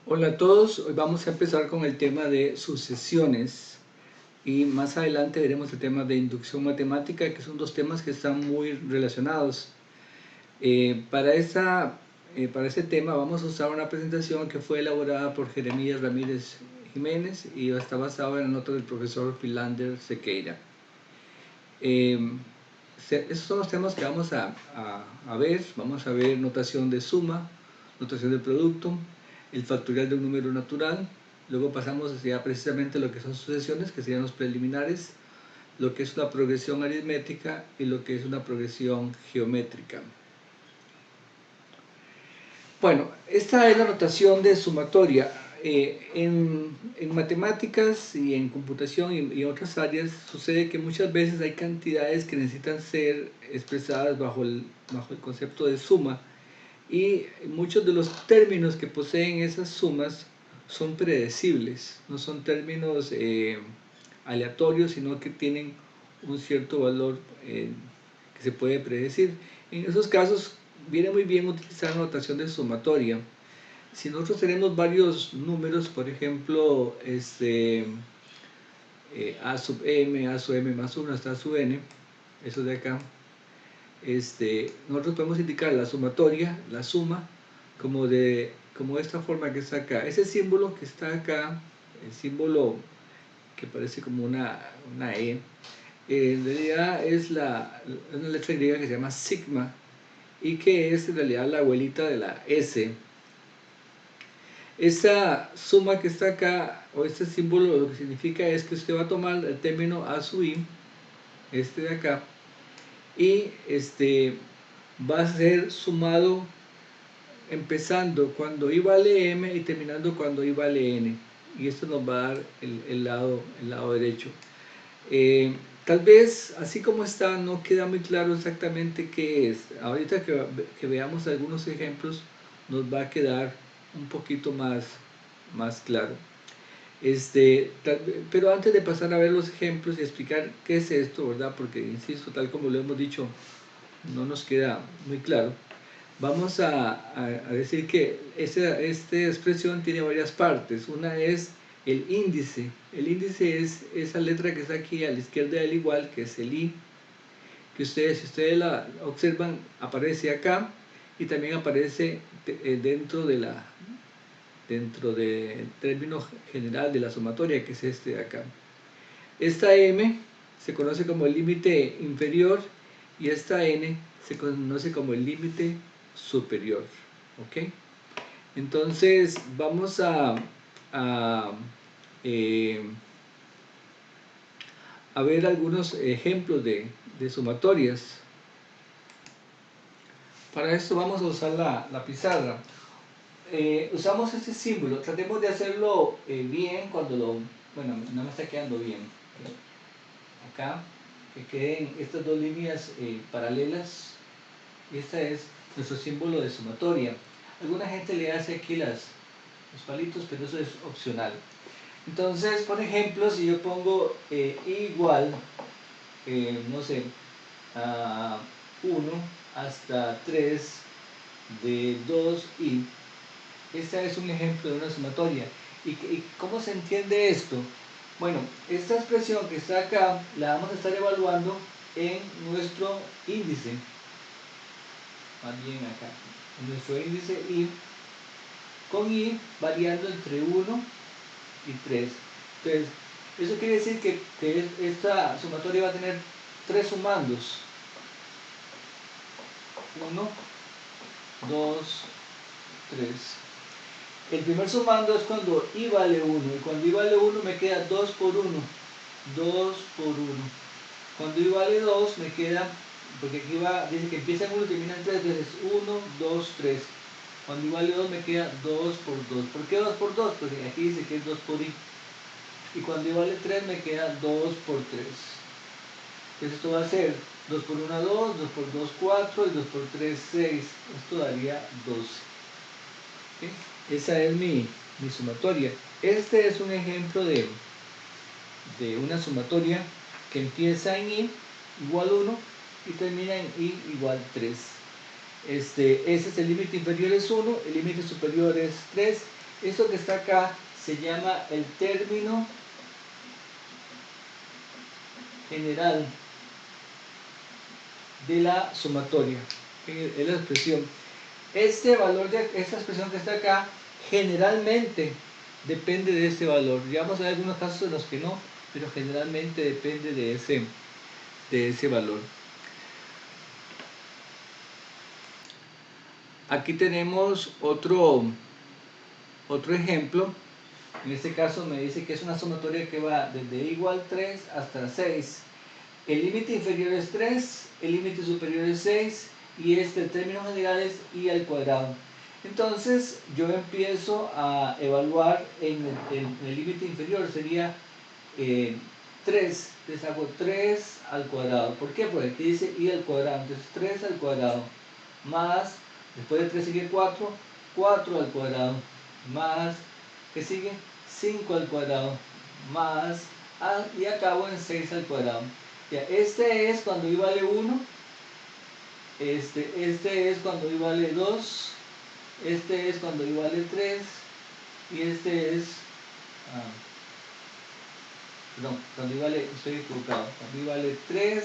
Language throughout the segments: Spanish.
Hola a todos, hoy vamos a empezar con el tema de sucesiones y más adelante veremos el tema de inducción matemática, que son dos temas que están muy relacionados. Para ese tema vamos a usar una presentación que fue elaborada por Jeremías Ramírez Jiménez y está basada en la nota del profesor Philander Sequeira. Esos son los temas que vamos a ver. Vamos a ver notación de suma, notación de producto, el factorial de un número natural. Luego pasamos ya precisamente a lo que son sucesiones, que serían los preliminares, lo que es una progresión aritmética y lo que es una progresión geométrica. Bueno, esta es la notación de sumatoria. En matemáticas y en computación y otras áreas sucede que muchas veces hay cantidades que necesitan ser expresadas bajo el concepto de suma, y muchos de los términos que poseen esas sumas son predecibles, no son términos aleatorios, sino que tienen un cierto valor que se puede predecir. En esos casos viene muy bien utilizar notación de sumatoria. Si nosotros tenemos varios números, por ejemplo, a sub m, a sub m más 1 hasta a sub n, eso de acá, nosotros podemos indicar la sumatoria, la suma, como esta forma que está acá. Ese símbolo que está acá, el símbolo que parece como una E, en realidad es una letra griega que se llama sigma, y que es en realidad la abuelita de la S. Esta suma que está acá, o este símbolo, lo que significa es que usted va a tomar el término a sub i, este de acá, y va a ser sumado empezando cuando i vale m y terminando cuando i vale n, y esto nos va a dar el lado derecho. Tal vez así como está no queda muy claro exactamente qué es. Ahorita que veamos algunos ejemplos nos va a quedar un poquito más claro. Pero antes de pasar a ver los ejemplos y explicar qué es esto, ¿verdad? Porque insisto, tal como lo hemos dicho, no nos queda muy claro. Vamos a decir que esta expresión tiene varias partes. Una es el índice. El índice es esa letra que está aquí a la izquierda del igual, que es el i, que si ustedes la observan, aparece acá y también aparece dentro del término general de la sumatoria, que es este de acá. Esta m se conoce como el límite inferior y esta n se conoce como el límite superior. ¿Ok? Entonces vamos a, eh, a ver algunos ejemplos de sumatorias. Para esto vamos a usar la pizarra. Usamos este símbolo, tratemos de hacerlo bien bueno, no me está quedando bien. Acá, que queden estas dos líneas paralelas. Este es nuestro símbolo de sumatoria. Alguna gente le hace aquí los palitos, pero eso es opcional. Entonces, por ejemplo, si yo pongo igual, no sé, a 1 hasta 3 de 2i, este es un ejemplo de una sumatoria. ¿Y cómo se entiende esto? Bueno, esta expresión que está acá la vamos a estar evaluando en nuestro índice, más bien acá, en nuestro índice i, con i variando entre 1 y 3. Entonces, eso quiere decir que esta sumatoria va a tener tres sumandos: 1, 2, 3. El primer sumando es cuando i vale 1, y cuando i vale 1 me queda 2 por 1, 2 por 1. Cuando i vale 2 me queda, porque aquí dice que empieza en 1 y termina en 3, entonces 1, 2, 3. Cuando i vale 2 me queda 2 por 2. ¿Por qué 2 por 2? Porque aquí dice que es 2 por i. Y cuando i vale 3 me queda 2 por 3. Entonces esto va a ser 2 por 1, 2, 2 por 2, 4 y 2 por 3, 6. Esto daría 12. ¿Okay? Esa es mi sumatoria. Este es un ejemplo de una sumatoria que empieza en i igual 1 y termina en i igual 3. Ese es el límite inferior, es 1, el límite superior es 3 Esto que está acá se llama el término general de la sumatoria, es la expresión. Este valor de esta expresión que está acá generalmente depende de este valor. Ya vamos a ver algunos casos en los que no, pero generalmente depende de ese valor. Aquí tenemos otro ejemplo. En este caso me dice que es una sumatoria que va desde igual 3 hasta 6. El límite inferior es 3, el límite superior es 6 y el término general es i al cuadrado. Entonces yo empiezo a evaluar en el límite inferior, sería 3, les hago 3 al cuadrado. ¿Por qué? Porque aquí dice i al cuadrado, entonces 3 al cuadrado más, después de 3 sigue 4, 4 al cuadrado más, ¿qué sigue? 5 al cuadrado más, y acabo en 6 al cuadrado. Ya, este es cuando i vale 1, este es cuando i vale 2, este es cuando i vale 3 y este es, perdón, cuando i vale, estoy equivocado, cuando i vale 3,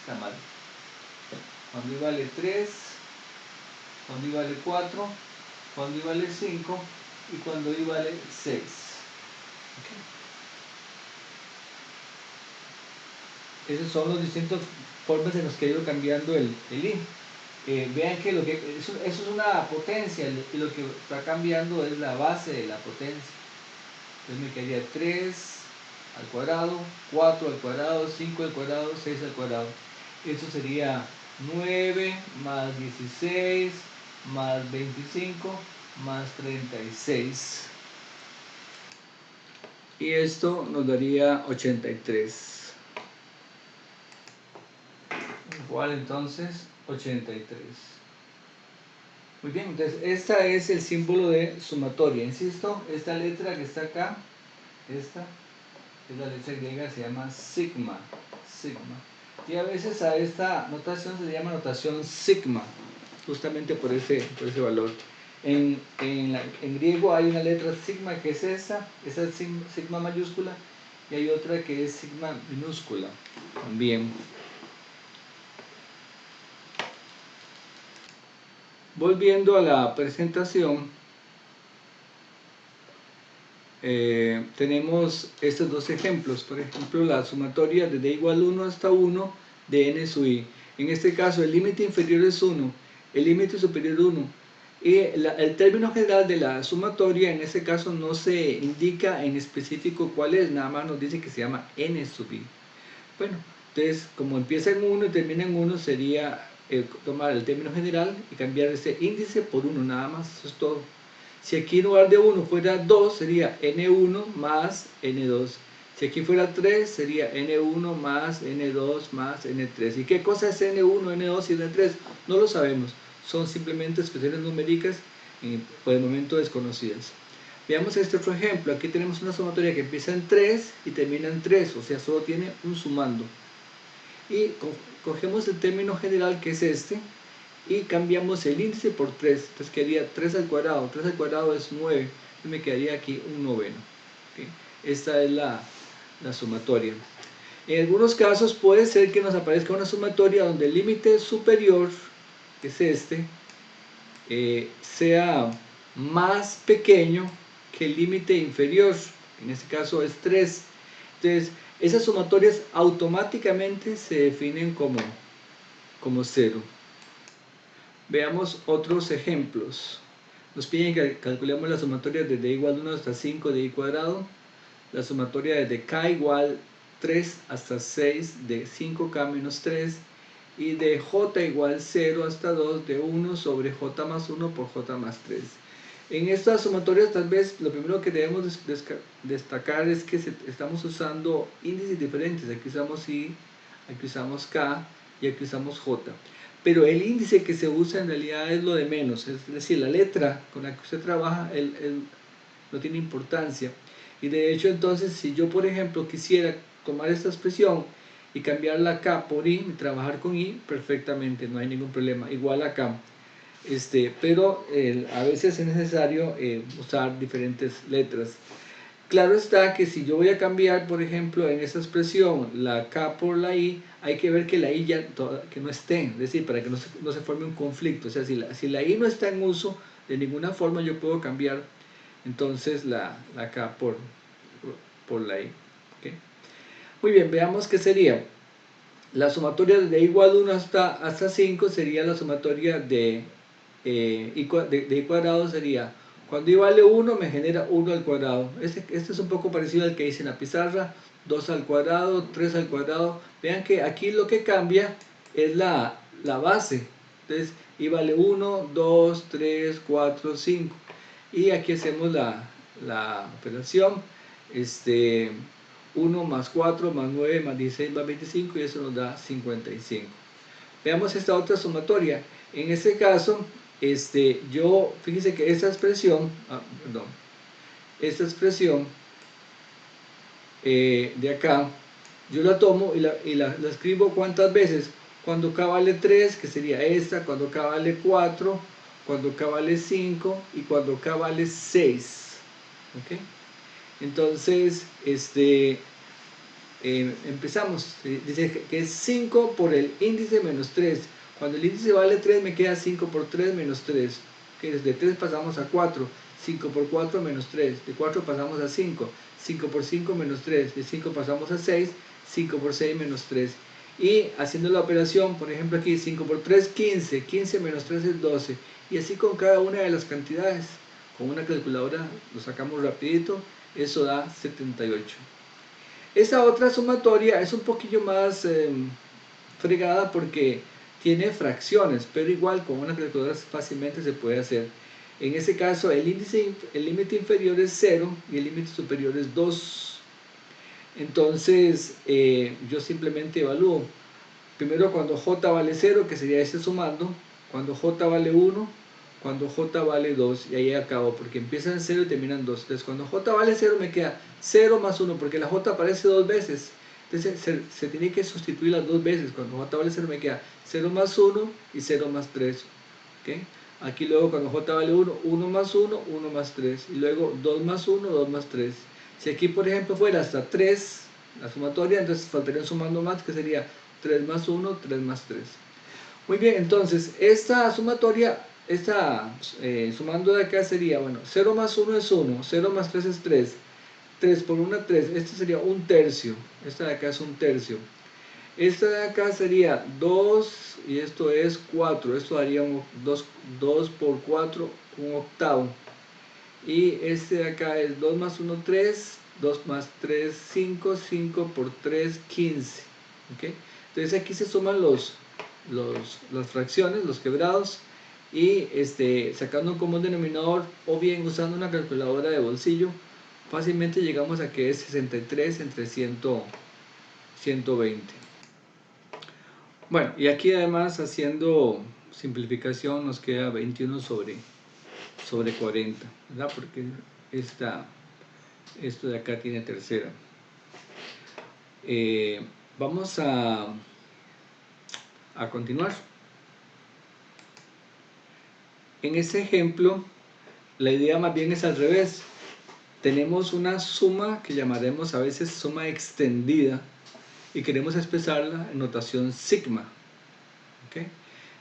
está mal, cuando i vale 3, cuando i vale 4, cuando i vale 5 y cuando i vale 6. Okay. Esas son las distintas formas en las que he ido cambiando el i. Vean que eso es una potencia y lo que está cambiando es la base de la potencia. Entonces me quedaría 3 al cuadrado, 4 al cuadrado, 5 al cuadrado, 6 al cuadrado. Eso sería 9 más 16 más 25 más 36. Y esto nos daría 83. Igual entonces 83. Muy bien, entonces este es el símbolo de sumatoria. Insisto, esta letra que está acá, esta es la letra griega, se llama sigma. Sigma. Y a veces a esta notación se le llama notación sigma, justamente por ese valor. En griego hay una letra sigma que es esa es sigma mayúscula, y hay otra que es sigma minúscula también. Volviendo a la presentación, tenemos estos dos ejemplos. Por ejemplo, la sumatoria desde igual 1 hasta 1 de n sub i. En este caso el límite inferior es 1, el límite superior 1. Y el término general de la sumatoria en este caso no se indica en específico cuál es, nada más nos dice que se llama n sub i. Bueno, entonces como empieza en 1 y termina en 1 sería tomar el término general y cambiar este índice por 1 nada más, eso es todo. Si aquí en lugar de 1 fuera 2 sería n1 más n2. Si aquí fuera 3 sería n1 más n2 más n3. ¿Y qué cosa es n1, n2 y n3? No lo sabemos, son simplemente expresiones numéricas por el momento desconocidas. Veamos este otro ejemplo. Aquí tenemos una sumatoria que empieza en 3 y termina en 3, o sea, solo tiene un sumando. Y cogemos el término general que es este y cambiamos el índice por 3. Entonces quedaría 3 al cuadrado. 3 al cuadrado es 9. Entonces me quedaría aquí un noveno. ¿Okay? Esta es la sumatoria. En algunos casos puede ser que nos aparezca una sumatoria donde el límite superior, que es este, sea más pequeño que el límite inferior. En este caso es 3. Entonces esas sumatorias automáticamente se definen como 0. Veamos otros ejemplos. Nos piden que calculemos la sumatoria desde igual 1 hasta 5 de i cuadrado, la sumatoria desde k igual 3 hasta 6 de 5k menos 3 y de j igual 0 hasta 2 de 1 sobre j más 1 por j más 3. En estas sumatorias tal vez lo primero que debemos destacar es que estamos usando índices diferentes. Aquí usamos i, aquí usamos k y aquí usamos j. Pero el índice que se usa en realidad es lo de menos, es decir, la letra con la que usted trabaja no tiene importancia. Y de hecho entonces si yo por ejemplo quisiera tomar esta expresión y cambiar la k por i, y trabajar con i, perfectamente, no hay ningún problema, igual acá. pero a veces es necesario usar diferentes letras. Claro está que si yo voy a cambiar, por ejemplo, en esta expresión la K por la I, hay que ver que la I ya que no esté, es decir, para que no se forme un conflicto. O sea, si la I no está en uso, de ninguna forma yo puedo cambiar entonces la K por la I. ¿Okay? Muy bien, veamos qué sería. La sumatoria de igual 1 hasta 5 sería la sumatoria de I cuadrado sería, cuando I vale 1 me genera 1 al cuadrado. Este es un poco parecido al que hice en la pizarra, 2 al cuadrado, 3 al cuadrado. Vean que aquí lo que cambia es la base. Entonces I vale 1, 2, 3, 4, 5. Y aquí hacemos la operación. 1 más 4 más 9 más 16 más 25 y eso nos da 55. Veamos esta otra sumatoria. En este caso, fíjense que esta expresión, esta expresión de acá, yo la tomo y la escribo ¿cuántas veces? Cuando K vale 3, que sería esta, cuando K vale 4, cuando K vale 5 y cuando K vale 6. ¿Okay? Entonces, empezamos. Dice que es 5 por el índice menos 3. Cuando el índice vale 3 me queda 5 por 3 menos 3. Que desde 3 pasamos a 4. 5 por 4 menos 3. De 4 pasamos a 5. 5 por 5 menos 3. De 5 pasamos a 6. 5 por 6 menos 3. Y haciendo la operación, por ejemplo aquí 5 por 3, 15. 15 menos 3 es 12. Y así con cada una de las cantidades. Con una calculadora lo sacamos rapidito. Eso da 78. Esa otra sumatoria es un poquillo más fregada porque tiene fracciones, pero igual con una calculadora fácilmente se puede hacer. En ese caso el límite inferior es 0 y el límite superior es 2. Entonces yo simplemente evalúo. Primero cuando j vale 0, que sería este sumando, cuando j vale 1, cuando j vale 2, y ahí acabo, porque empiezan en 0 y terminan en 2. Entonces cuando j vale 0 me queda 0 más 1, porque la j aparece dos veces. Entonces se tiene que sustituir las dos veces. Cuando j vale 0 me queda 0 más 1 y 0 más 3. ¿Okay? Aquí luego cuando j vale 1, 1 más 1, 1 más 3. Y luego 2 más 1, 2 más 3. Si aquí por ejemplo fuera hasta 3 la sumatoria, entonces faltaría un sumando más que sería 3 más 1, 3 más 3. Muy bien, entonces esta sumatoria, sumando de acá sería, bueno, 0 más 1 es 1, 0 más 3 es 3, 3 por 1 es 3, este sería un tercio, esta de acá es un tercio. Esta de acá sería 2 y esto es 4, esto daría 2 por 4, un octavo. Y este de acá es 2 más 1, 3, 2 más 3, 5, 5 por 3, 15. ¿Okay? Entonces aquí se suman las fracciones, los quebrados, y sacando un común denominador o bien usando una calculadora de bolsillo, fácilmente llegamos a que es 63 entre 120. Bueno, y aquí además haciendo simplificación nos queda 21 sobre 40, ¿verdad? Porque esto de acá tiene tercera. Vamos a continuar. En este ejemplo, la idea más bien es al revés. Tenemos una suma que llamaremos a veces suma extendida y queremos expresarla en notación sigma. ¿Okay?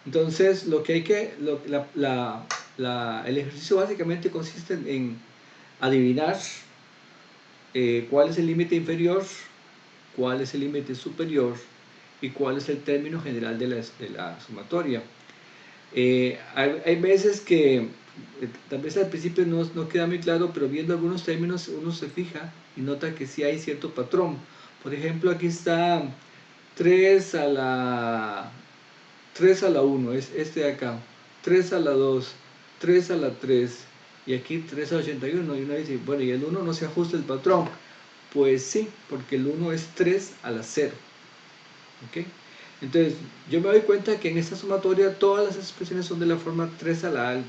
Entonces, lo que hay que, el ejercicio básicamente consiste en adivinar cuál es el límite inferior, cuál es el límite superior y cuál es el término general de la sumatoria. Hay veces que tal vez al principio no queda muy claro, pero viendo algunos términos uno se fija y nota que sí hay cierto patrón. Por ejemplo, aquí está 3 a la 1, es este de acá, 3 a la 2, 3 a la 3 y aquí 3 a 81, y uno dice, bueno, y el 1 no se ajusta el patrón. Pues sí, porque el 1 es 3 a la 0. ¿Okay? Entonces, yo me doy cuenta que en esta sumatoria todas las expresiones son de la forma 3 a la algo.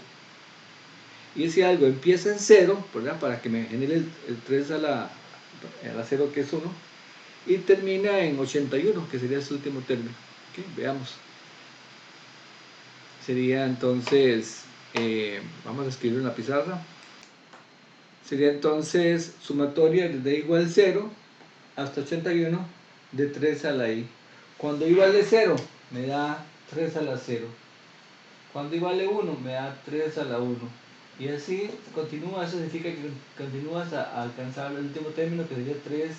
Y si algo empieza en 0, ¿verdad? Para que me genere el 3 a la 0, que es 1, y termina en 81, que sería su último término. ¿Okay? Veamos. sería entonces, vamos a escribirlo en la pizarra, sería entonces sumatoria desde i igual 0 hasta 81 de 3 a la i. Cuando i vale 0 me da 3 a la 0. Cuando i vale 1 me da 3 a la 1. Y así continúa, eso significa que continúa hasta alcanzar el último término, que sería 3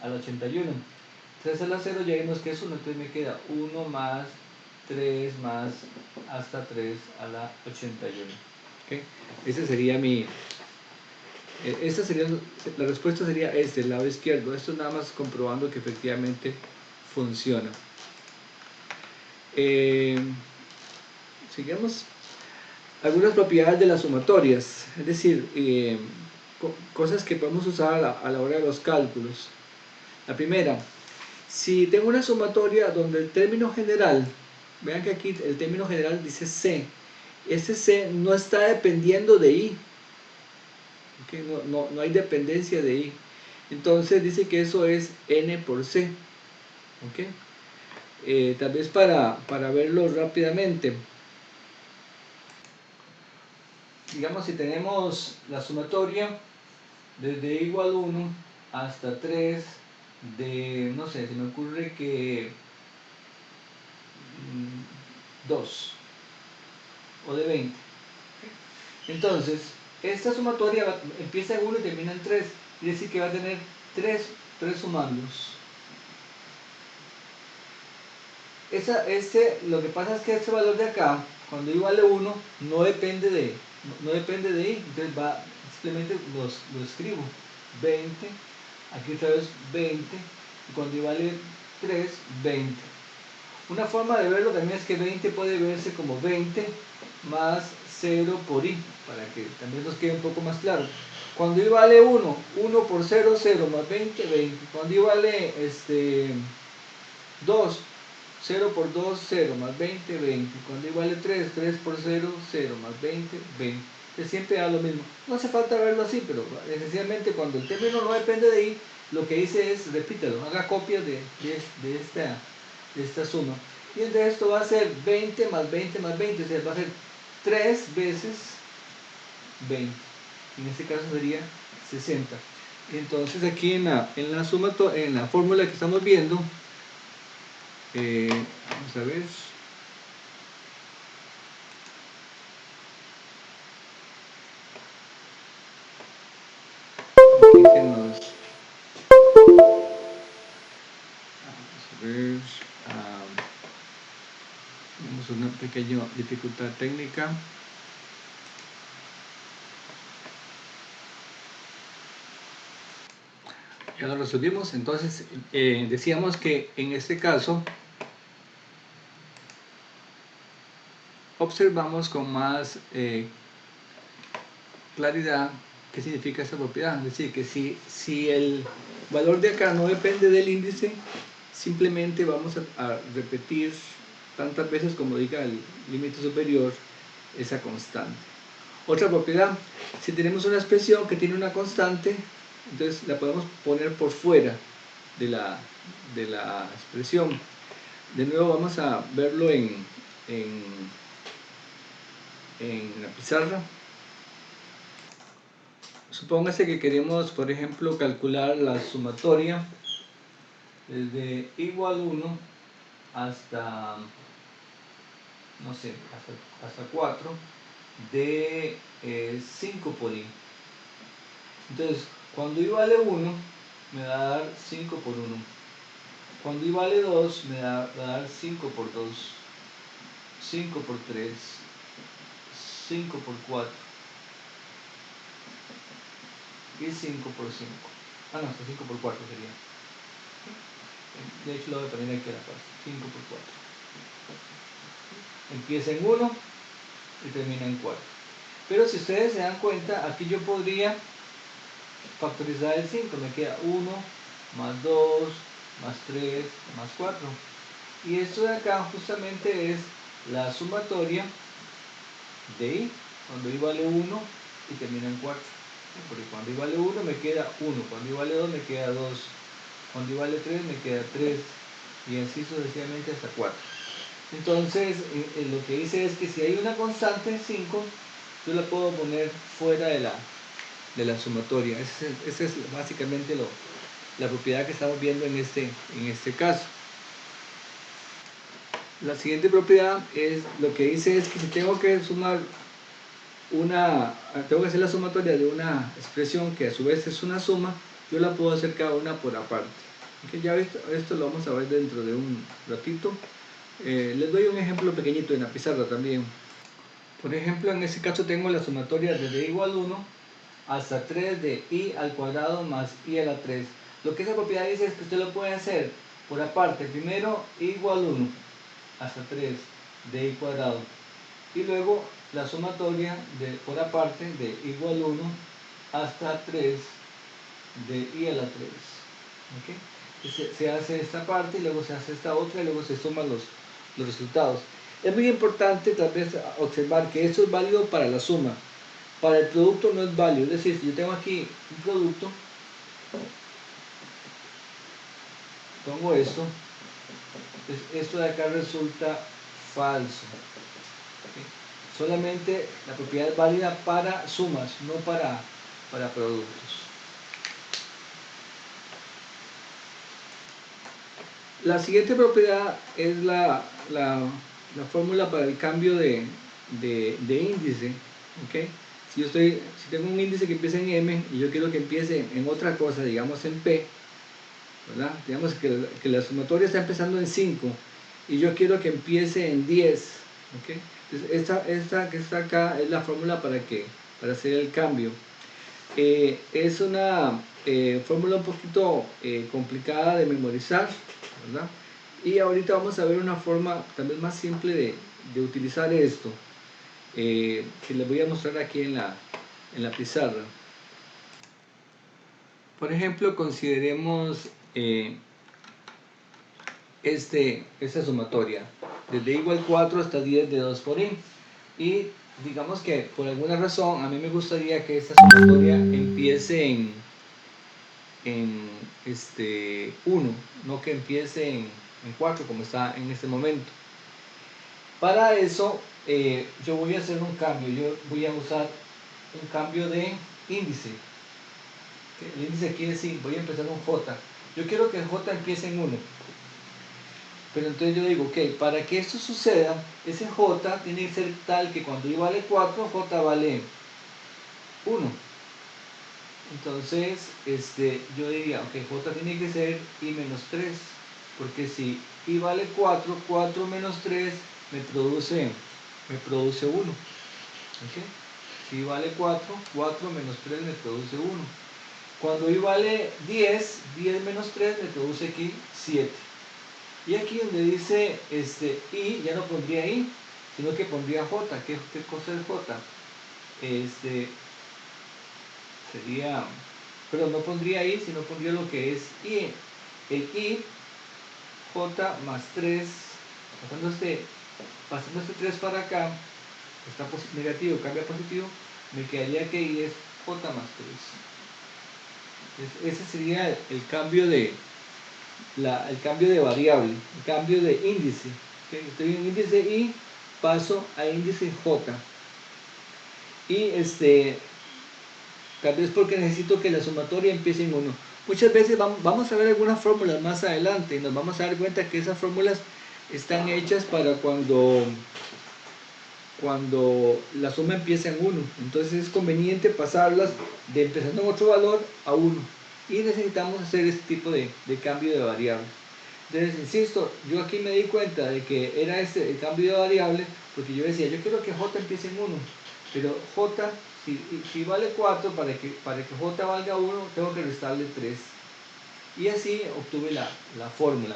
a la 81. 3 a la 0 ya vimos que es 1, entonces me queda 1 más 3 más hasta 3 a la 81. ¿Okay? Ese sería mi... Esta sería, la respuesta sería el lado izquierdo. Esto es nada más comprobando que efectivamente funciona. Sigamos. Algunas propiedades de las sumatorias, es decir, cosas que podemos usar a la hora de los cálculos. La primera, si tengo una sumatoria donde el término general, vean que aquí el término general dice C, este C no está dependiendo de I, ¿okay? No hay dependencia de I, entonces dice que eso es N por C. ¿Okay? Tal vez para verlo rápidamente, digamos, si tenemos la sumatoria desde i igual 1 hasta 3 de, no sé, se me ocurre que 2 o de 20. Entonces, esta sumatoria empieza en 1 y termina en 3, es decir que va a tener 3 sumandos. Lo que pasa es que este valor de acá, cuando i vale 1, no depende de i, entonces simplemente lo escribo, 20, aquí otra vez 20, y cuando i vale 3, 20. Una forma de verlo también es que 20 puede verse como 20 más 0 por i, para que también nos quede un poco más claro. Cuando i vale 1, 1 por 0, 0 más 20, 20. Cuando i vale 2, 0 por 2, 0 más 20, 20. Cuando i vale 3, 3 por 0, 0 más 20, 20. Que siempre da lo mismo. No hace falta verlo así, pero esencialmente cuando el término no depende de i, lo que hice es, repítalo, haga copias de esta suma. Y entonces esto va a ser 20 más 20 más 20, o sea, va a ser 3 veces 20. En este caso sería 60. Entonces aquí en la fórmula que estamos viendo, vamos a ver. Aquí se nos... Vamos a ver. Tenemos una pequeña dificultad técnica. Ya lo resolvimos. Entonces decíamos que en este caso observamos con más claridad qué significa esta propiedad. Es decir, que si el valor de acá no depende del índice, simplemente vamos a repetir tantas veces como diga el límite superior esa constante. Otra propiedad, si tenemos una expresión que tiene una constante, entonces la podemos poner por fuera de la expresión. De nuevo vamos a verlo en la pizarra. Supóngase que queremos, por ejemplo, calcular la sumatoria desde igual 1 hasta, no sé, hasta 4 de 5 por i. Entonces, cuando i vale 1, me va a dar 5 por 1. Cuando i vale 2, me va a dar 5 por 2, 5 por 3, 5 por 4 y 5 por 5. Ah, no, hasta 5 por 4 sería. De hecho, lo voy a poner aquí a la par. 5 por 4. Empieza en 1 y termina en 4. Pero si ustedes se dan cuenta, aquí yo podría factorizar el 5. Me queda 1 más 2 más 3 más 4. Y esto de acá justamente es la sumatoria de i. Cuando i vale 1 y termina en 4. Porque cuando i vale 1 me queda 1. Cuando i vale 2 me queda 2. Cuando i vale 3 me queda 3. Y así sucesivamente hasta 4. Entonces, lo que dice es que si hay una constante 5, yo la puedo poner fuera de la sumatoria. Esa es básicamente la propiedad que estamos viendo en este caso. La siguiente propiedad es lo que dice es que si tengo que sumar tengo que hacer la sumatoria de una expresión que a su vez es una suma, yo la puedo hacer cada una por aparte. Okay, ya esto lo vamos a ver dentro de un ratito. Les doy un ejemplo pequeñito en la pizarra también. Por ejemplo, en este caso tengo la sumatoria desde igual 1 hasta 3 de i al cuadrado más i a la 3. Lo que esa propiedad dice es que usted lo puede hacer por aparte. Primero i igual 1 hasta 3 de i cuadrado. Y luego la sumatoria por aparte de igual 1 hasta 3 de i a la 3. ¿Okay? Se hace esta parte y luego se hace esta otra y luego se suman los resultados. Es muy importante tal vez observar que esto es válido para la suma. Para el producto no es válido. Es decir, si yo tengo aquí un producto, pongo esto, esto de acá resulta falso. ¿Okay? Solamente la propiedad es válida para sumas, no para productos. La siguiente propiedad es la fórmula para el cambio de índice. ¿Okay? Si tengo un índice que empieza en M y yo quiero que empiece en otra cosa, digamos en P, ¿verdad? Digamos que la sumatoria está empezando en 5 y yo quiero que empiece en 10. ¿Okay? Entonces esta que está acá es la fórmula para hacer el cambio. Es una fórmula un poquito complicada de memorizar, ¿verdad? Y ahorita vamos a ver una forma también más simple de utilizar esto, que les voy a mostrar aquí en la pizarra. Por ejemplo, consideremos esta sumatoria, desde igual 4 hasta 10 de 2 por i. Y digamos que por alguna razón a mí me gustaría que esta sumatoria empiece en 1, no que empiece en 4 como está en este momento. Para eso yo voy a hacer un cambio, yo voy a usar un cambio de índice. El índice aquí es, voy a empezar un J. Yo quiero que el J empiece en 1. Pero entonces yo digo, ok, para que esto suceda, ese J tiene que ser tal que cuando I vale 4, J vale 1. Entonces, yo diría, ok, J tiene que ser I menos 3. Porque si I vale 4, 4 menos 3 me produce 1. ¿Okay? Si I vale 4, 4 menos 3 me produce 1. Cuando I vale 10, 10 menos 3 me produce aquí 7. Y aquí donde dice I, ya no pondría I, sino que pondría J. ¿Qué cosa es J? Sería, pero no pondría I, sino pondría lo que es I. El I, J más 3, pasando este 3 para acá, está negativo, cambia a positivo, me quedaría que I es J más 3. Ese sería el cambio de variable, el cambio de índice. ¿Okay? Estoy en índice I, paso a índice J. Y tal vez porque necesito que la sumatoria empiece en 1. Muchas veces vamos a ver algunas fórmulas más adelante y nos vamos a dar cuenta que esas fórmulas están hechas para cuando la suma empieza en 1. Entonces es conveniente pasarlas de empezando en otro valor a 1. Y necesitamos hacer este tipo de cambio de variable. Entonces, insisto, yo aquí me di cuenta de que era el cambio de variable porque yo decía, yo quiero que J empiece en 1. Pero J, si vale 4, para que J valga 1, tengo que restarle 3. Y así obtuve la fórmula.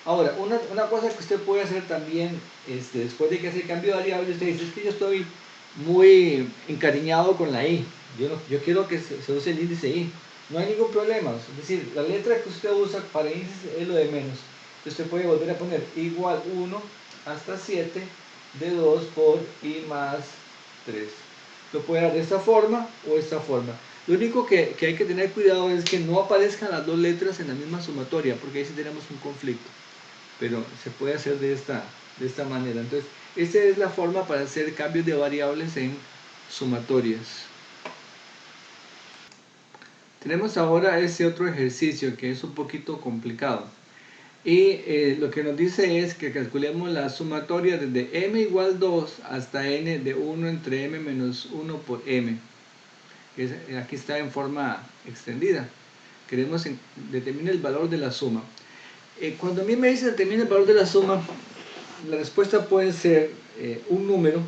Ahora, una cosa que usted puede hacer también, después de que hace el cambio de variable, usted dice, es que yo estoy muy encariñado con la I. Yo quiero que se use el índice I. No hay ningún problema. Es decir, la letra que usted usa para índice es lo de menos. Usted puede volver a poner igual 1 hasta 7 de 2 por I más 3. Lo puede dar de esta forma o esta forma. Lo único que hay que tener cuidado es que no aparezcan las dos letras en la misma sumatoria, porque ahí sí tenemos un conflicto. Pero se puede hacer de esta de esta manera. Entonces, esta es la forma para hacer cambios de variables en sumatorias. Tenemos ahora ese otro ejercicio que es un poquito complicado. Y lo que nos dice es que calculemos la sumatoria desde m igual 2 hasta n de 1 entre m menos 1 por m. Aquí está en forma extendida. Queremos determinar el valor de la suma. Cuando a mí me dice determinar el valor de la suma, la respuesta puede ser un número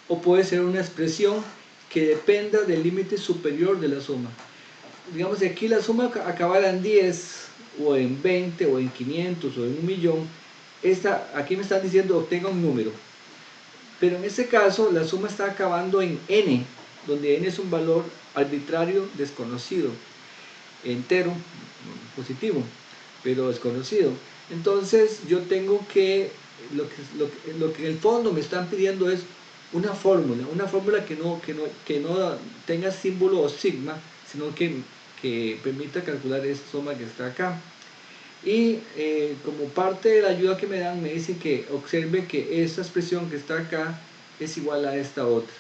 o puede ser una expresión que dependa del límite superior de la suma. Digamos que aquí la suma acabara en 10 o en 20 o en 500 o en 1.000.000. Aquí me están diciendo obtenga un número, pero en este caso la suma está acabando en n, donde n es un valor arbitrario desconocido, entero, positivo, pero desconocido. Entonces yo tengo que, lo que en el fondo me están pidiendo es una fórmula que no tenga símbolo o sigma, sino que permita calcular esta suma que está acá. Y como parte de la ayuda que me dan, me dicen que observe que esta expresión que está acá es igual a esta otra.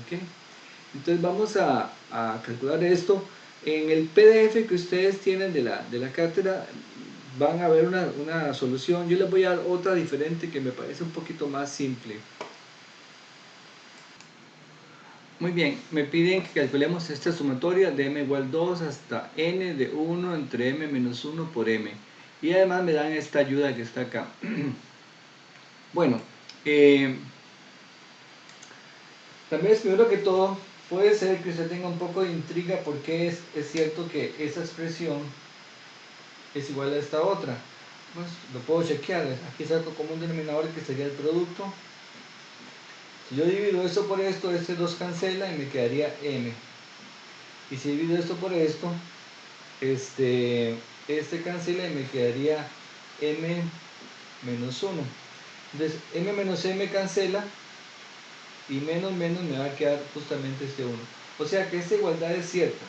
¿Ok? Entonces vamos a calcular esto. En el PDF que ustedes tienen de la cátedra van a ver una solución. Yo les voy a dar otra diferente que me parece un poquito más simple. Muy bien, me piden que calculemos esta sumatoria de m igual 2 hasta n de 1 entre m menos 1 por m. Y además me dan esta ayuda que está acá. Bueno, tal vez primero que todo puede ser que usted tenga un poco de intriga porque es cierto que esa expresión es igual a esta otra. Pues lo puedo chequear, aquí saco como un denominador que sería el producto. Si yo divido esto por esto, este 2 cancela y me quedaría m. Y si divido esto por esto, este cancela y me quedaría m menos 1. Entonces m menos m cancela y menos menos me va a quedar justamente este 1. O sea que esta igualdad es cierta.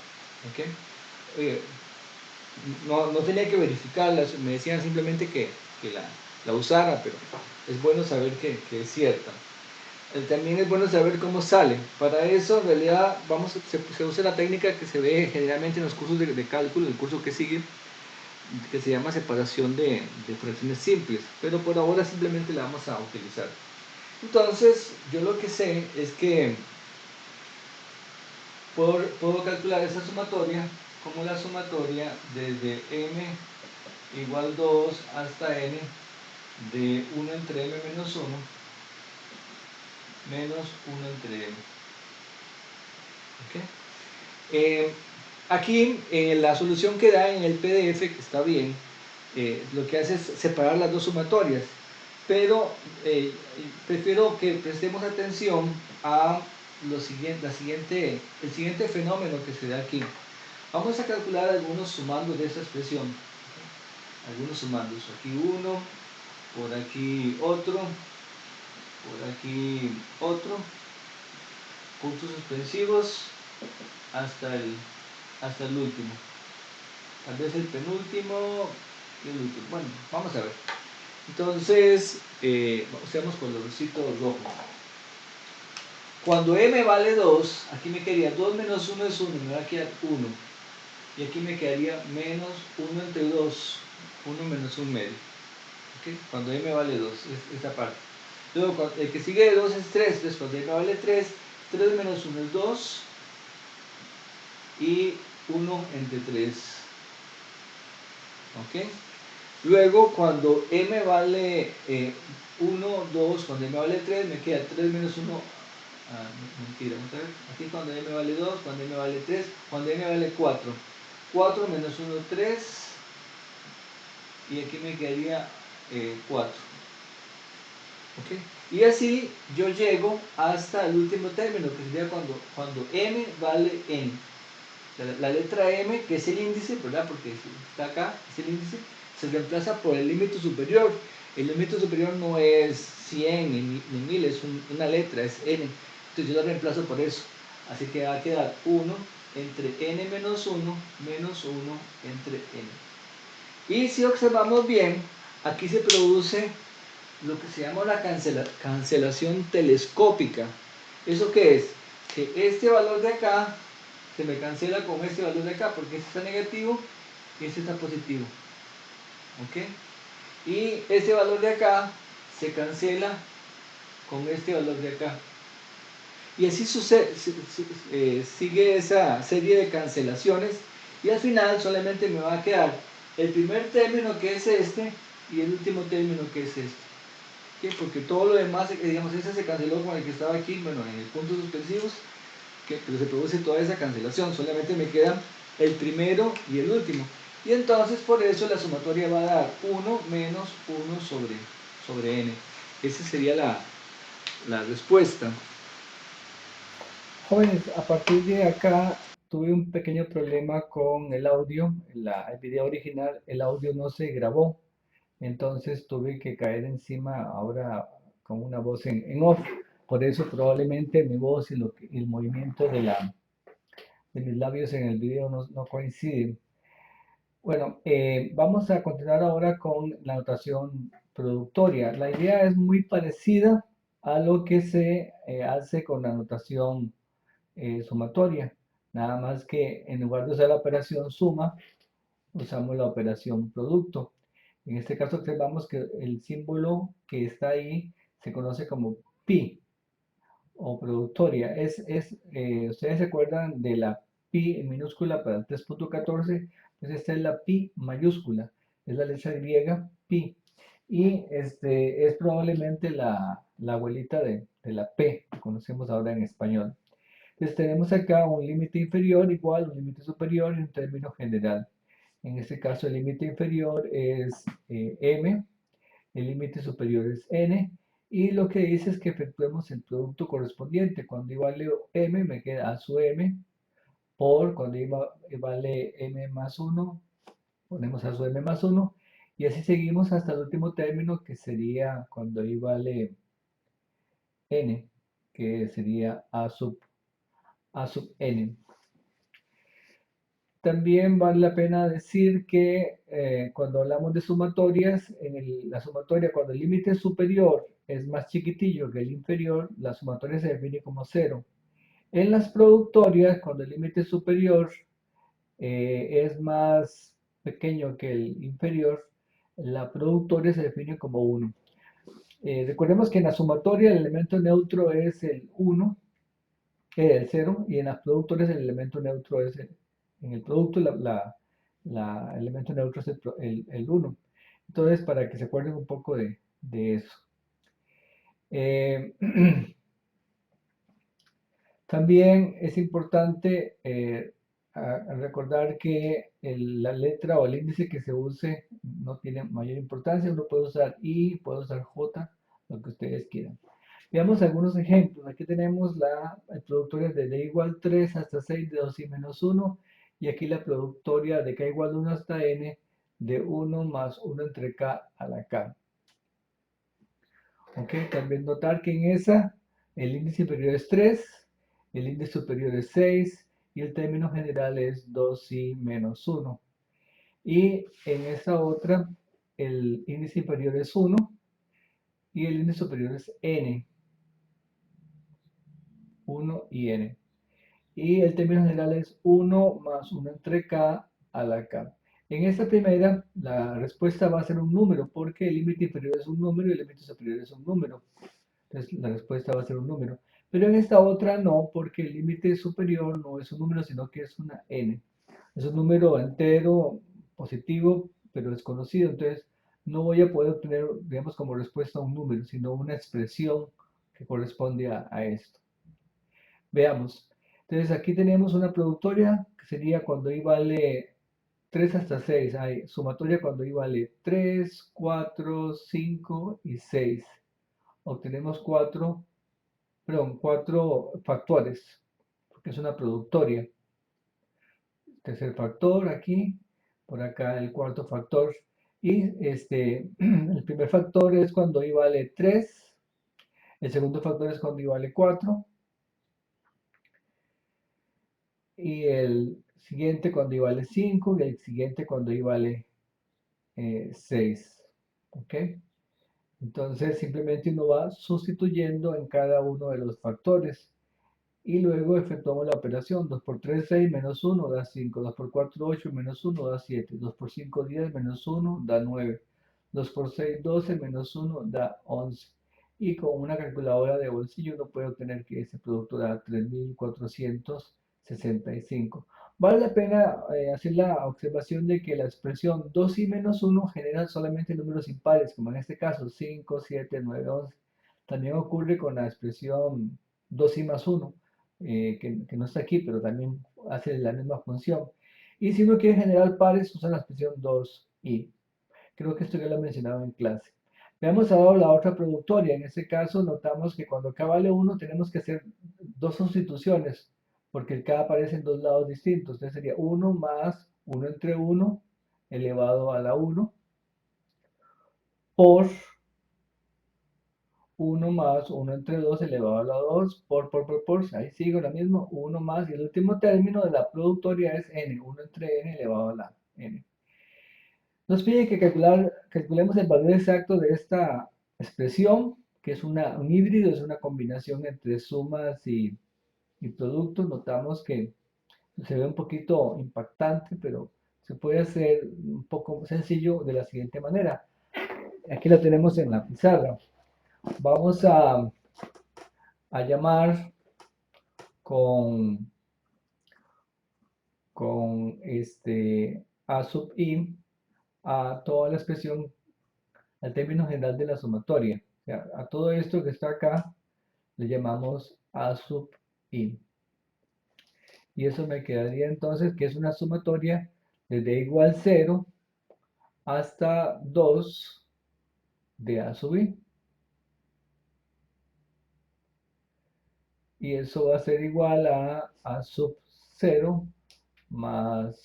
¿Okay? No tenía que verificarla, me decían simplemente que la usara, pero es bueno saber que es cierta. También es bueno saber cómo sale. Para eso, en realidad, se usa la técnica que se ve generalmente en los cursos de cálculo, el curso que sigue, que se llama separación de fracciones simples, pero por ahora simplemente la vamos a utilizar. Entonces, yo lo que sé es que puedo calcular esa sumatoria como la sumatoria desde m igual 2 hasta n de 1 entre m menos 1 menos 1 entre m. ¿Okay? Aquí la solución que da en el PDF, que está bien, lo que hace es separar las dos sumatorias, pero prefiero que prestemos atención a el siguiente fenómeno que se da aquí. Vamos a calcular algunos sumandos de esta expresión. Algunos sumandos, aquí uno, por aquí otro, por aquí otro, puntos suspensivos hasta el último, tal vez el penúltimo y el último. Bueno, vamos a ver. Entonces, usemos colorcito rojo. Cuando m vale 2, aquí me quedaría 2 menos 1 es 1, me va a quedar 1. Y aquí me quedaría menos 1 entre 2, 1 menos 1 medio. ¿Okay? Cuando m vale 2, es esta parte. Luego, el que sigue de 2 es 3, entonces cuando m vale 3, 3 menos 1 es 2 y 1 entre 3. ¿Ok? Luego, cuando m vale 1, 2, cuando m vale 3, me queda 3 menos 1. Mentira, vamos a ver. Aquí cuando m vale 2, cuando m vale 3, cuando m vale 4. 4 menos 1, 3. Y aquí me quedaría 4. ¿Okay? Y así yo llego hasta el último término, que sería cuando m vale n. La letra m, que es el índice, ¿verdad? Porque está acá, es el índice, se reemplaza por el límite superior. El límite superior no es 100 ni 1000, es una letra, es n. Entonces yo lo reemplazo por eso. Así que va a quedar 1 entre n menos 1 menos 1 entre n. Y si observamos bien, aquí se produce lo que se llama la cancelación telescópica. ¿Eso qué es? Que este valor de acá se me cancela con este valor de acá, porque este está negativo y este está positivo. ¿Ok? Y este valor de acá se cancela con este valor de acá. Y así sucede, sigue esa serie de cancelaciones y al final solamente me va a quedar el primer término, que es este, y el último término, que es este. ¿Sí? Porque todo lo demás, digamos, ese se canceló con el que estaba aquí, bueno, en el punto suspensivos, pero se produce toda esa cancelación, solamente me quedan el primero y el último. Y entonces por eso la sumatoria va a dar 1 menos 1 sobre n. Esa sería la respuesta. Jóvenes, a partir de acá tuve un pequeño problema con el audio, el video original, el audio no se grabó, entonces tuve que caer encima ahora con una voz en off. Por eso probablemente mi voz y el movimiento de mis labios en el video no coinciden. Bueno, vamos a continuar ahora con la notación productoria. La idea es muy parecida a lo que se hace con la notación sumatoria. Nada más que en lugar de usar la operación suma, usamos la operación producto. En este caso observamos que el símbolo que está ahí se conoce como pi o productoria. Ustedes se acuerdan de la pi en minúscula para el 3.14, pues esta es la pi mayúscula, es la letra griega pi. Y es probablemente la abuelita de la p que conocemos ahora en español. Entonces tenemos acá un límite inferior igual, un límite superior y un término general. En este caso el límite inferior es m, el límite superior es n, y lo que dice es que efectuemos el producto correspondiente. Cuando i vale m, me queda a su m, por cuando i vale m más 1, ponemos a su m más 1, y así seguimos hasta el último término, que sería cuando i vale n, que sería a sub n. También vale la pena decir que cuando hablamos de sumatorias, la sumatoria, cuando el límite superior es más chiquitillo que el inferior, la sumatoria se define como cero. En las productorias, cuando el límite superior es más pequeño que el inferior, la productoria se define como 1. Recordemos que en la sumatoria el elemento neutro es el 1, el 0, y en las productorias el elemento neutro es en el producto el elemento neutro es el 1. Entonces, para que se acuerden un poco de eso. Eh, También es importante recordar que la letra o el índice que se use no tiene mayor importancia. Uno puede usar I, puede usar J, lo que ustedes quieran. Veamos algunos ejemplos. Aquí tenemos la productoria de D igual 3 hasta 6 de 2 y menos 1. Y aquí la productoria de K igual 1 hasta N de 1 más 1 entre K a la K. Ok, también notar que en esa el índice inferior es 3, el índice superior es 6 y el término general es 2i menos 1. Y en esta otra el índice inferior es 1 y el índice superior es n, 1 y n. Y el término general es 1 más 1 entre k a la k. En esta primera, la respuesta va a ser un número, porque el límite inferior es un número y el límite superior es un número. Entonces la respuesta va a ser un número. Pero en esta otra no, porque el límite superior no es un número, sino que es una n. Es un número entero, positivo, pero desconocido. Entonces no voy a poder obtener, digamos, como respuesta un número, sino una expresión que corresponde a esto. Veamos. Entonces aquí tenemos una productoria que sería cuando i vale 3 hasta 6. Hay sumatoria cuando i vale 3, 4, 5 y 6. Obtenemos 4 factores, porque es una productoria. Tercer factor aquí, por acá el cuarto factor. Y el primer factor es cuando i vale 3, el segundo factor es cuando i vale 4, y el siguiente cuando i vale 5 y el siguiente cuando i vale 6. ¿Ok? Entonces simplemente uno va sustituyendo en cada uno de los factores y luego efectuamos la operación. 2 por 3 6 menos uno da 5. 2 por 4 8 menos uno da 7. 2 por 5 10 menos uno da 9. 2 por 6 12 menos uno da 11. Y con una calculadora de bolsillo uno puede obtener que ese producto da 3465. Vale la pena hacer la observación de que la expresión 2 y menos uno generan solamente números impares, como en este caso 5 7 9 11. También ocurre con la expresión 2 y más uno, que no está aquí, pero también hace la misma función. Y si uno quiere generar pares, usa la expresión 2i. Creo que esto ya lo he mencionado en clase. Veamos ahora la otra productoria. En este caso, notamos que cuando k vale 1, tenemos que hacer dos sustituciones, porque el k aparece en dos lados distintos. Entonces sería 1 más 1 entre 1 elevado a la 1 por 1 más 1 entre 2 elevado a la 2 por, ahí sigo lo mismo, 1 más, y el último término de la productoria es n, 1 entre n elevado a la n. Nos pide que calculemos el valor exacto de esta expresión, que es un híbrido, es una combinación entre sumas y productos. Notamos que se ve un poquito impactante, pero se puede hacer un poco sencillo de la siguiente manera. Aquí lo tenemos en la pizarra. Vamos a llamar con, con a sub i a toda la expresión, al término general de la sumatoria. O sea, a todo esto que está acá le llamamos a sub i. Y eso me quedaría entonces que es una sumatoria desde igual 0 hasta 2 de a sub i. Y eso va a ser igual a sub 0 más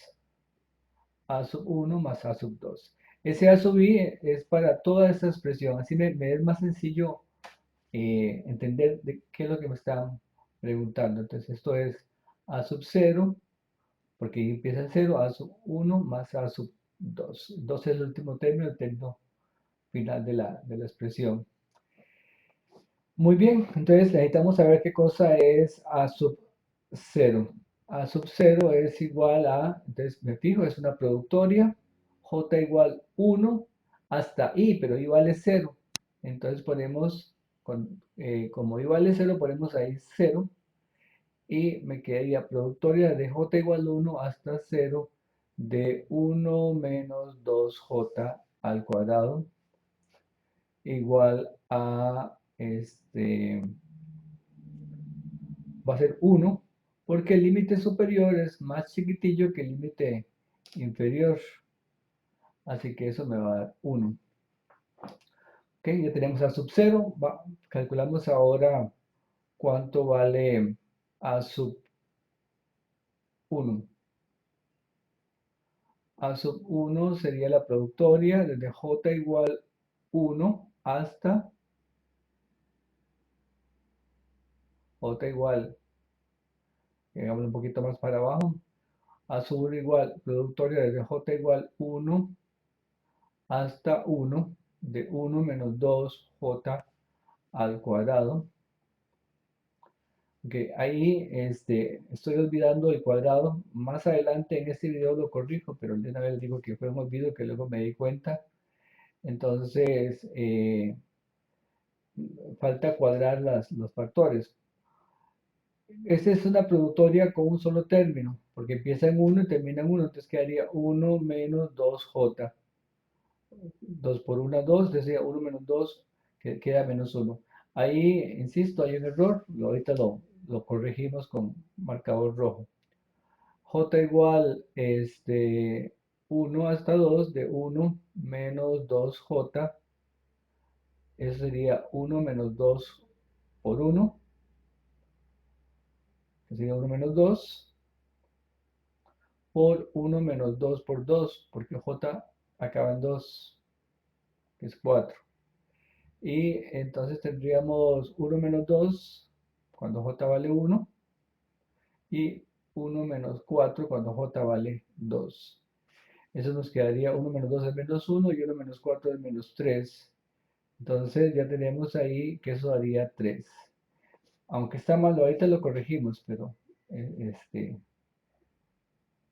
a sub 1 más a sub 2. Ese a sub i es para toda esta expresión. Así me es más sencillo entender de qué es lo que me están preguntando. Entonces esto es a sub 0, porque ahí empieza el 0, a sub 1 más a sub 2. 2 es el último término, el término final de la expresión. Muy bien, entonces necesitamos saber qué cosa es a sub 0. A sub 0 es igual a, entonces me fijo, es una productoria, j igual 1 hasta i, pero i vale 0. Entonces ponemos, como i vale 0, ponemos ahí 0 y me quedaría productoria de j igual 1 hasta 0 de 1 menos 2j al cuadrado igual a va a ser 1, porque el límite superior es más chiquitillo que el límite inferior. Así que eso me va a dar 1. Ok, ya tenemos a sub 0. Calculamos ahora cuánto vale a sub 1. A sub 1 sería la productoria desde j igual 1 hasta j igual, digamos un poquito más para abajo, a sub 1 igual, productoria desde j igual 1 hasta 1, de 1 menos 2j al cuadrado. Ok, ahí estoy olvidando el cuadrado. Más adelante en este video lo corrijo, pero de una vez digo que fue un olvido que luego me di cuenta. Entonces, falta cuadrar los factores. Esta es una productoria con un solo término, porque empieza en 1 y termina en 1, entonces quedaría 1 menos 2j. 2 por 1, 2, decía 1 menos 2, que queda menos 1. Ahí, insisto, hay un error, ahorita lo corregimos con marcador rojo. J igual 1 hasta 2, de 1 menos 2j, eso sería 1 menos 2 por 1, que sería 1 menos 2, por 1 menos 2 por 2, porque j acaba en 2, que es 4. Y entonces tendríamos 1 menos 2 cuando j vale 1 y 1 menos 4 cuando j vale 2. Eso nos quedaría 1 menos 2 es menos 1 y 1 menos 4 es menos 3 Entonces ya tenemos ahí que eso daría 3. Aunque está mal, ahorita lo corregimos, pero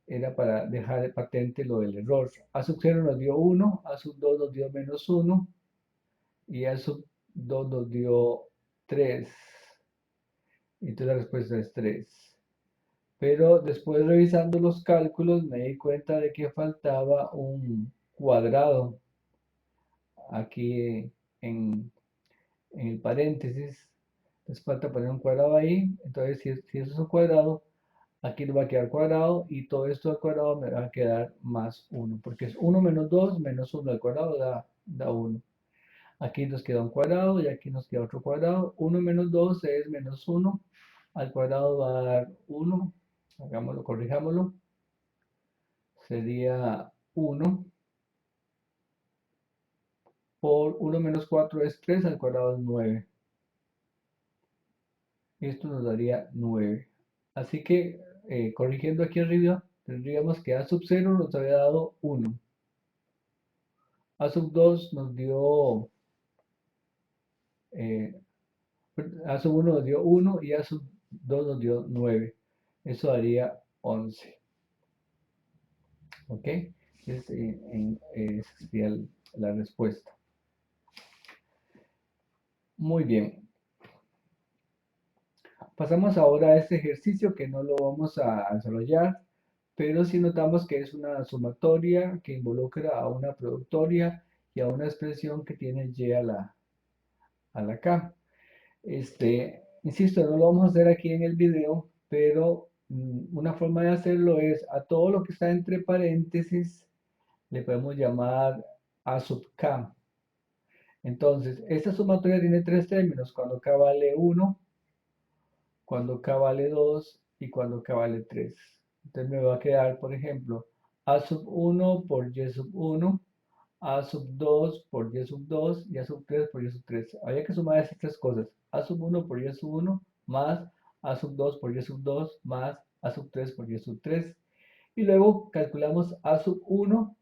era para dejar patente lo del error. A sub 0 nos dio 1, A sub 2 nos dio -1 y A sub 2 nos dio 3. Entonces la respuesta es 3. Pero después revisando los cálculos me di cuenta de que faltaba un cuadrado aquí en, en el paréntesis. Les falta poner un cuadrado ahí. Entonces si eso es un cuadrado, aquí nos va a quedar cuadrado y todo esto al cuadrado me va a quedar más 1. Porque es 1 menos 2 menos 1 al cuadrado da 1. Aquí nos queda un cuadrado y aquí nos queda otro cuadrado. 1 menos 2 es menos 1. Al cuadrado va a dar 1. Hagámoslo, corrijámoslo. Sería 1 por 1 menos 4 es 3, al cuadrado es 9. Esto nos daría 9. Así que corrigiendo aquí arriba, tendríamos que A sub 0 nos había dado 1. A sub 2 nos dio, eh, A sub 1 nos dio 1 y A sub 2 nos dio 9. Eso daría 11. ¿Ok? Esa sería la respuesta. Muy bien. Pasamos ahora a este ejercicio que no lo vamos a desarrollar, pero sí notamos que es una sumatoria que involucra a una productoria y a una expresión que tiene y a la k. Insisto, no lo vamos a hacer aquí en el video, pero una forma de hacerlo es a todo lo que está entre paréntesis le podemos llamar a sub k. Entonces, esta sumatoria tiene tres términos, cuando k vale 1, cuando k vale 2 y cuando k vale 3. Entonces me va a quedar, por ejemplo, a sub 1 por y sub 1, a sub 2 por y sub 2 y a sub 3 por y sub 3. Había que sumar esas tres cosas. A sub 1 por y sub 1 más a sub 2 por y sub 2 más a sub 3 por y sub 3. Y luego calculamos a sub 1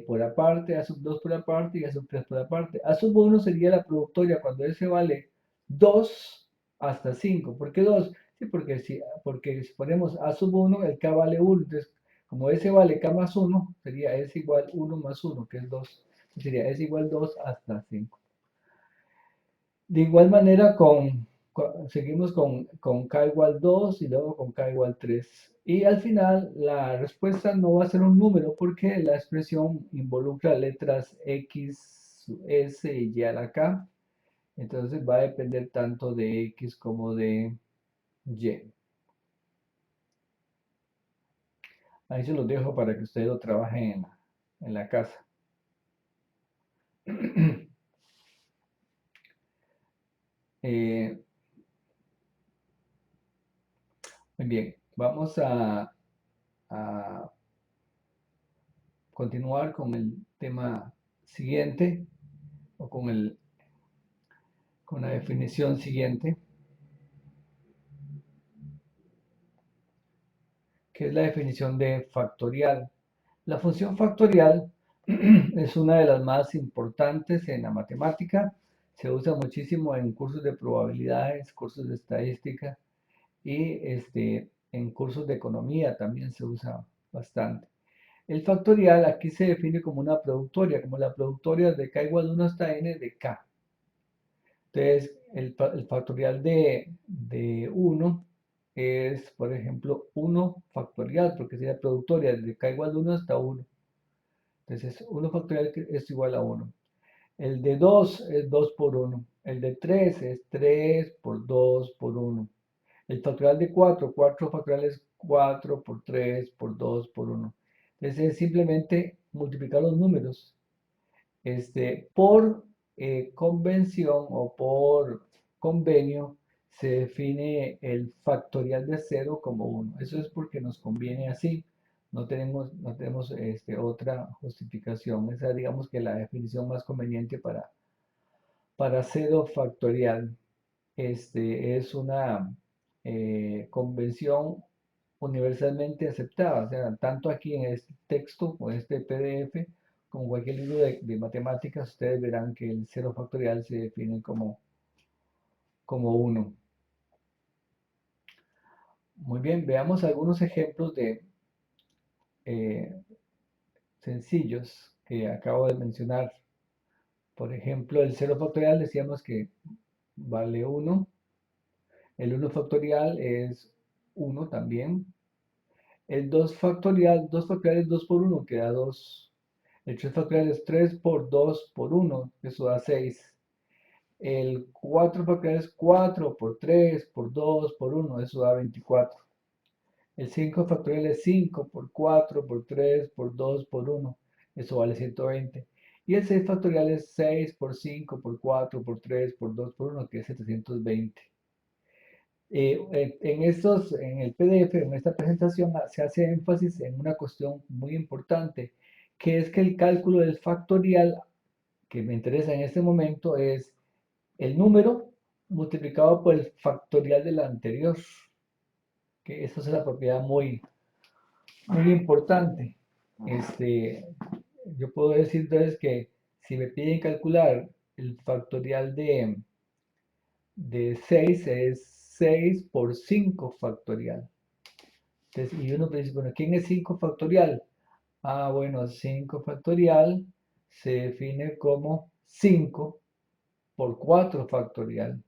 por aparte, A sub 2 por aparte y A sub 3 por aparte. A sub 1 sería la productoria cuando S vale 2 hasta 5. ¿Por qué 2? Sí, porque si ponemos A sub 1, el K vale 1. Entonces, como S vale K más 1, sería S igual 1 más 1, que es 2. Sería S igual 2 hasta 5. De igual manera, seguimos con k igual 2 y luego con k igual 3. Y al final, la respuesta no va a ser un número porque la expresión involucra letras x, s y y a la k. Entonces va a depender tanto de x como de y. Ahí se los dejo para que ustedes lo trabajen en la casa. Eh, Muy bien, vamos a continuar con el tema siguiente o con la definición siguiente, que es la definición de factorial. La función factorial es una de las más importantes en la matemática. Se usa muchísimo en cursos de probabilidades, cursos de estadística y en cursos de economía también se usa bastante. El factorial aquí se define como una productoria, como la productoria de k igual 1 hasta n de k. Entonces, el factorial de 1 es, por ejemplo, 1 factorial, porque sería productoria desde k igual 1 hasta 1. Entonces, 1 factorial es igual a 1. El de 2 es 2 por 1. El de 3 es 3 por 2 por 1. El factorial de 4, 4 factorial es 4 por 3 por 2 por 1. Entonces, es simplemente multiplicar los números. Por convención o por convenio se define el factorial de 0 como 1. Eso es porque nos conviene así. No tenemos otra justificación. Esa digamos que la definición más conveniente para 0 factorial. Es una convención universalmente aceptada. O sea, tanto aquí en este texto o en este PDF como cualquier libro de matemáticas, ustedes verán que el cero factorial se define como uno. Muy bien, veamos algunos ejemplos de eh, sencillos que acabo de mencionar. Por ejemplo, el cero factorial decíamos que vale uno. El uno factorial es uno también. El 2 factorial, 2 factorial es 2 por uno, que da 2. El 3 factorial es 3 por 2 por uno, eso da 6. El 4 factorial es 4 por 3 por 2 por uno, eso da 24. El 5 factorial es 5 por 4 por 3 por 2 por uno, eso vale 120. Y el 6 factorial es 6 por 5 por 4 por 3 por 2 por uno, que es 720. En el PDF, en esta presentación, se hace énfasis en una cuestión muy importante, que es que el cálculo del factorial que me interesa en este momento es el número multiplicado por el factorial del anterior, que eso es una propiedad muy importante. Yo puedo decir entonces que si me piden calcular el factorial de 6 es 6 por 5 factorial. Entonces, y uno dice, bueno, ¿quién es 5 factorial? Ah, bueno, 5 factorial se define como 5 por 4 factorial.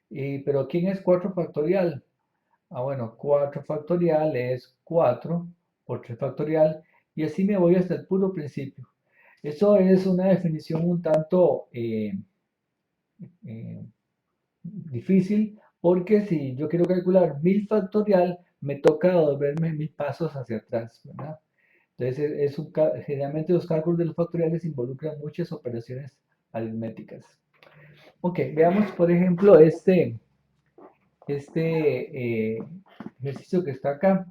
Pero ¿quién es 4 factorial? Ah, bueno, 4 factorial es 4 por 3 factorial. Y así me voy hasta el puro principio. Eso es una definición un tanto eh, difícil, porque si yo quiero calcular 1000 factorial, me toca devolverme 1000 pasos hacia atrás, ¿verdad? Entonces, generalmente los cálculos de los factoriales involucran muchas operaciones aritméticas. Ok, veamos por ejemplo este ejercicio que está acá.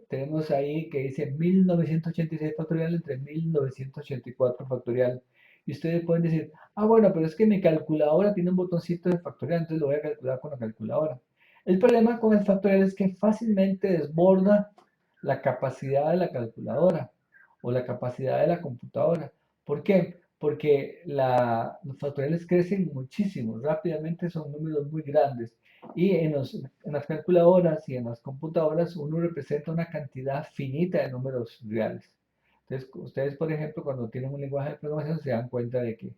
Tenemos ahí que dice 1986 factorial entre 1984 factorial. Y ustedes pueden decir, ah, bueno, pero es que mi calculadora tiene un botoncito de factorial, entonces lo voy a calcular con la calculadora. El problema con el factorial es que fácilmente desborda la capacidad de la calculadora o la capacidad de la computadora. ¿Por qué? Porque los factoriales crecen muchísimo, rápidamente son números muy grandes. Y en las calculadoras y en las computadoras uno representa una cantidad finita de números reales. Entonces, ustedes, por ejemplo, cuando tienen un lenguaje de programación se dan cuenta de que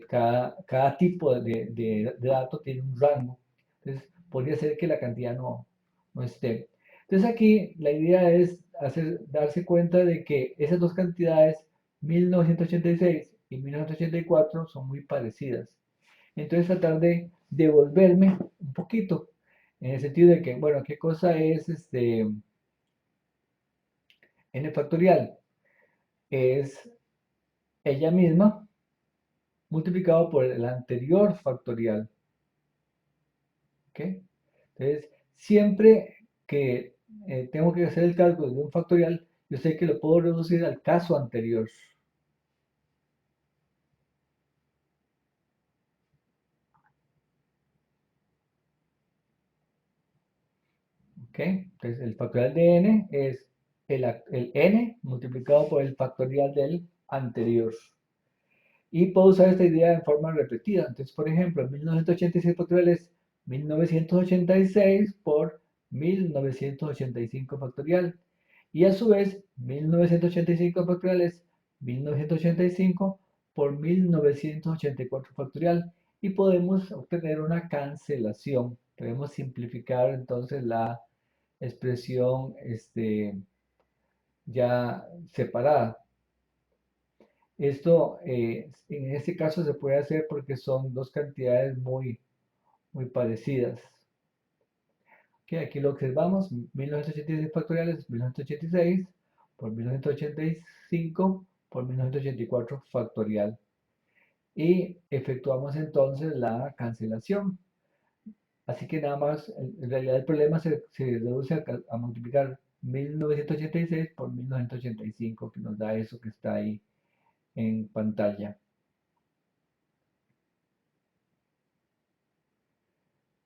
cada tipo de dato tiene un rango. Entonces, podría ser que la cantidad no esté. Entonces, aquí la idea es darse cuenta de que esas dos cantidades, 1986 y 1984, son muy parecidas. Entonces tratar de devolverme un poquito, en el sentido de que, bueno, ¿qué cosa es n factorial? Es ella misma multiplicado por el anterior factorial, ¿ok? Entonces, siempre que tengo que hacer el cálculo de un factorial, yo sé que lo puedo reducir al caso anterior, ¿ok? Entonces, el factorial de n es el n multiplicado por el factorial del anterior. Y puedo usar esta idea en forma repetida. Entonces, por ejemplo, 1986 factorial es 1986 por 1985 factorial. Y a su vez, 1985 factorial es 1985 por 1984 factorial. Y podemos obtener una cancelación. Podemos simplificar entonces la expresión ya separada. Esto en este caso se puede hacer porque son dos cantidades muy parecidas. Okay, aquí lo observamos, 1986 factoriales, 1986 por 1985 por 1984 factorial. Y efectuamos entonces la cancelación. Así que nada más, en realidad el problema se reduce a multiplicar 1986 por 1985, que nos da eso que está ahí en pantalla.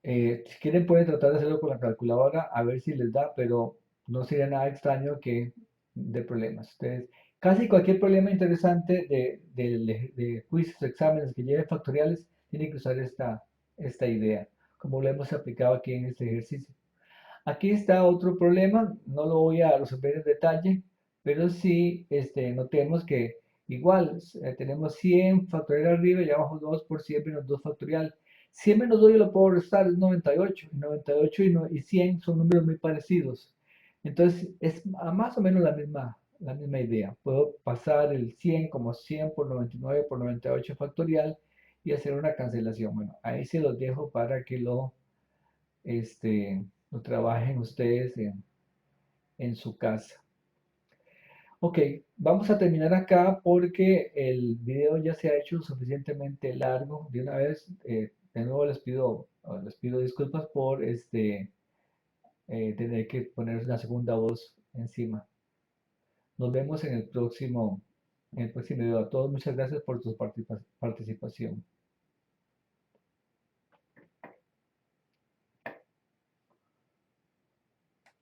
Si quieren pueden tratar de hacerlo con la calculadora a ver si les da, pero no sería nada extraño que de problemas. Ustedes Casi cualquier problema interesante de quizzes o exámenes que lleven factoriales tiene que usar esta idea, como lo hemos aplicado aquí en este ejercicio. Aquí está otro problema, no lo voy a resolver en detalle, pero sí notemos que igual tenemos 100 factorial arriba y abajo 2 por 100 menos 2 factorial. 100 menos 2 yo lo puedo restar, es 98. 98 y 100 son números muy parecidos. Entonces es más o menos la misma idea. Puedo pasar el 100 como 100 por 99 por 98 factorial y hacer una cancelación. Bueno, ahí se los dejo para que lo trabajen ustedes en su casa. Ok, vamos a terminar acá porque el video ya se ha hecho suficientemente largo. De una vez, de nuevo les pido disculpas por tener que poner una segunda voz encima. Nos vemos en el próximo video. A todos muchas gracias por su participación.